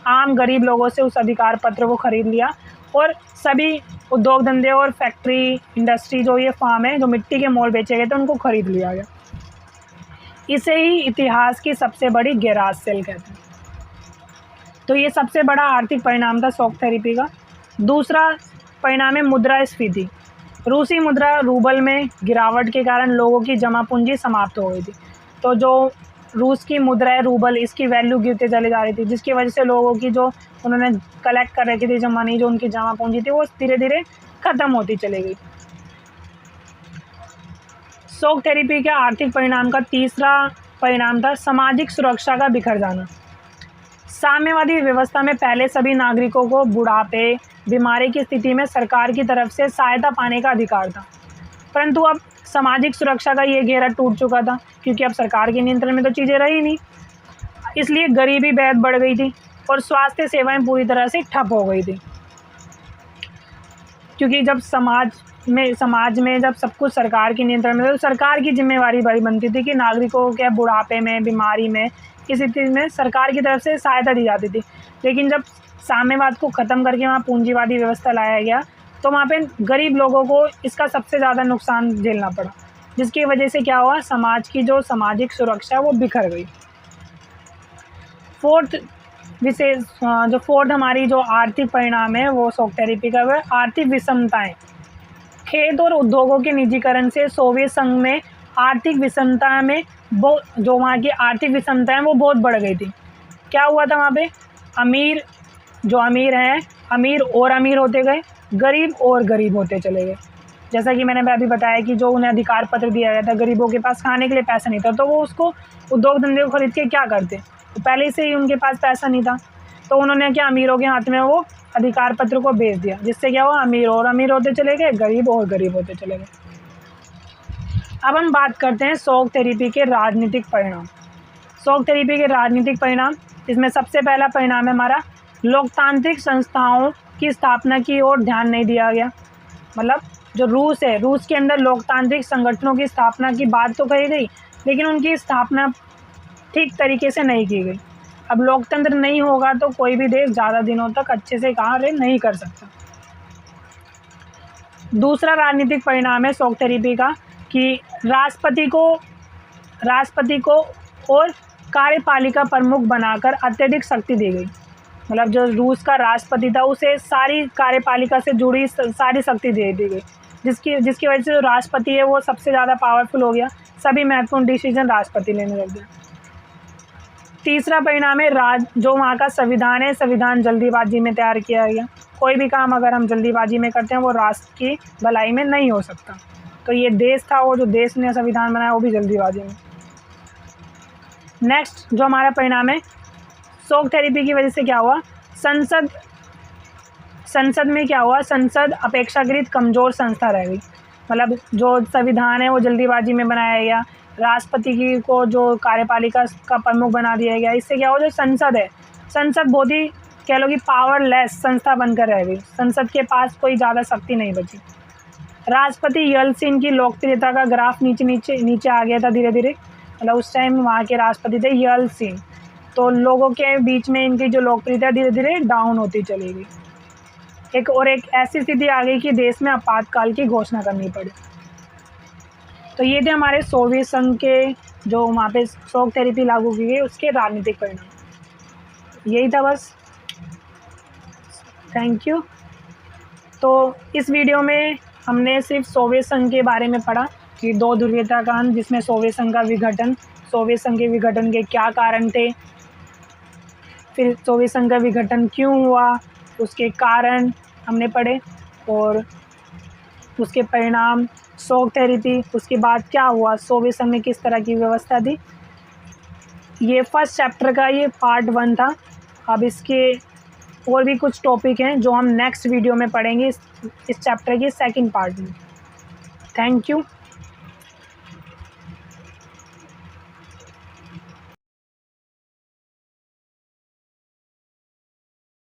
S1: आम गरीब लोगों से उस अधिकार पत्र को ख़रीद लिया और सभी उद्योग धंधे और फैक्ट्री, इंडस्ट्री, जो ये फार्म है जो मिट्टी के मोल बेचे गए थे, उनको खरीद लिया गया। इसे ही इतिहास की सबसे बड़ी गैराज सेल कहते हैं। तो ये सबसे बड़ा आर्थिक परिणाम था शॉक थेरेपी का। दूसरा परिणाम है मुद्रास्फीति। रूसी मुद्रा रूबल में गिरावट के कारण लोगों की जमा पूंजी समाप्त हो गई थी। तो जो रूस की मुद्रा है रूबल, इसकी वैल्यू गिरते चली जा रही थी, जिसकी वजह से लोगों की जो उन्होंने कलेक्ट कर रखी थी जो मनी, जो उनकी जमा पूंजी थी, वो धीरे धीरे ख़त्म होती चली गई। शॉक थेरेपी के आर्थिक परिणाम का तीसरा परिणाम था सामाजिक सुरक्षा का बिखर जाना। साम्यवादी व्यवस्था में पहले सभी नागरिकों को बुढ़ापे, बीमारी की स्थिति में सरकार की तरफ से सहायता पाने का अधिकार था, परंतु अब सामाजिक सुरक्षा का ये घेरा टूट चुका था, क्योंकि अब सरकार के नियंत्रण में तो चीज़ें रही नहीं। इसलिए गरीबी बेहद बढ़ गई थी और स्वास्थ्य सेवाएं पूरी तरह से ठप हो गई थी, क्योंकि जब समाज में जब सब कुछ सरकार के नियंत्रण में, तो सरकार की जिम्मेवारी बड़ी बनती थी कि नागरिकों के बुढ़ापे में, बीमारी में, इस स्थिति में सरकार की तरफ से सहायता दी जाती थी। लेकिन जब साम्यवाद को ख़त्म करके वहाँ पूंजीवादी व्यवस्था लाया गया, तो वहाँ पे गरीब लोगों को इसका सबसे ज़्यादा नुकसान झेलना पड़ा, जिसकी वजह से क्या हुआ, समाज की जो सामाजिक सुरक्षा वो बिखर गई। फोर्थ हमारी जो आर्थिक परिणाम है वो शॉक थेरेपी का, वह आर्थिक विषमताएं। खेत और उद्योगों के निजीकरण से सोवियत संघ में आर्थिक विषमता में जो वहाँ की आर्थिक विषमताएं वो बहुत बढ़ गई थी। क्या हुआ था वहाँ पे, अमीर हैं, अमीर और अमीर होते गए, गरीब और गरीब होते चले गए। जैसा कि मैंने अभी बताया कि जो उन्हें अधिकार पत्र दिया गया था, गरीबों के पास खाने के लिए पैसा नहीं था, तो वो उसको उद्योग धंधे को खरीद के क्या करते, तो पहले से ही उनके पास पैसा नहीं था, तो उन्होंने क्या, अमीरों के हाथ में वो अधिकार पत्र को बेच दिया, जिससे क्या हुआ, अमीर और अमीर होते चले गए, गरीब और गरीब होते चले गए। अब हम बात करते हैं शॉक थेरेपी के राजनीतिक परिणाम। शॉक थेरेपी के राजनीतिक परिणाम, इसमें सबसे पहला परिणाम है हमारा, लोकतांत्रिक संस्थाओं की स्थापना की ओर ध्यान नहीं दिया गया। मतलब जो रूस है, रूस के अंदर लोकतांत्रिक संगठनों की स्थापना की बात तो कही गई, लेकिन उनकी स्थापना ठीक तरीके से नहीं की गई। अब लोकतंत्र नहीं होगा तो कोई भी देश ज़्यादा दिनों तक अच्छे से कार्य नहीं कर सकता। दूसरा राजनीतिक परिणाम है शॉक थेरेपी का कि राष्ट्रपति को और कार्यपालिका प्रमुख बनाकर अत्यधिक शक्ति दी गई। मतलब जो रूस का राष्ट्रपति था उसे सारी कार्यपालिका से जुड़ी सारी शक्ति दे दी गई, जिसकी वजह से जो राष्ट्रपति है वो सबसे ज़्यादा पावरफुल हो गया, सभी महत्वपूर्ण डिसीजन राष्ट्रपति लेने लग गए। तीसरा परिणाम है जो वहाँ का संविधान है, संविधान जल्दीबाजी में तैयार किया गया। कोई भी काम अगर हम जल्दीबाजी में करते हैं वो राष्ट्र की भलाई में नहीं हो सकता। तो ये देश था, वो जो देश ने संविधान बनाया वो भी जल्दीबाजी में। नेक्स्ट जो हमारा परिणाम है, शॉक थेरेपी की वजह से क्या हुआ, संसद में क्या हुआ, संसद अपेक्षाकृत कमज़ोर संस्था रह गई। मतलब जो संविधान है वो जल्दीबाजी में बनाया गया, राष्ट्रपति को जो कार्यपालिका का प्रमुख बना दिया गया। इससे क्या हुआ, जो संसद है, संसद बहुत ही कह लो कि पावरलेस संस्था बनकर रह गई। संसद के पास कोई ज़्यादा शक्ति नहीं बची। राष्ट्रपति येल्त्सिन की लोकप्रियता का ग्राफ नीचे आ गया था धीरे धीरे। मतलब उस टाइम वहाँ के राष्ट्रपति थे येल्त्सिन, तो लोगों के बीच में इनकी जो लोकप्रियता धीरे धीरे डाउन होती चली गई। एक ऐसी स्थिति आ गई कि देश में आपातकाल की घोषणा करनी पड़ी। तो ये थे हमारे सोवियत संघ के जो वहाँ पे शॉक थेरेपी लागू की गई उसके राजनीतिक परिणाम। यही था बस। Thank you. तो इस वीडियो में हमने सिर्फ सोवियत संघ के बारे में पढ़ा कि 2 ध्रुवीयता का अंत, जिसमें सोवियत संघ का विघटन, सोवियत संघ के विघटन के क्या कारण थे, फिर सोवियत संघ का विघटन क्यों हुआ, उसके कारण हमने पढ़े, और उसके परिणाम, शॉक थेरेपी, उसके बाद क्या हुआ, सोवियत संघ में किस तरह की व्यवस्था थी। ये फर्स्ट चैप्टर का ये पार्ट 1 था। अब इसके और भी कुछ टॉपिक हैं जो हम नेक्स्ट वीडियो में पढ़ेंगे इस चैप्टर के सेकंड पार्ट में। Thank you.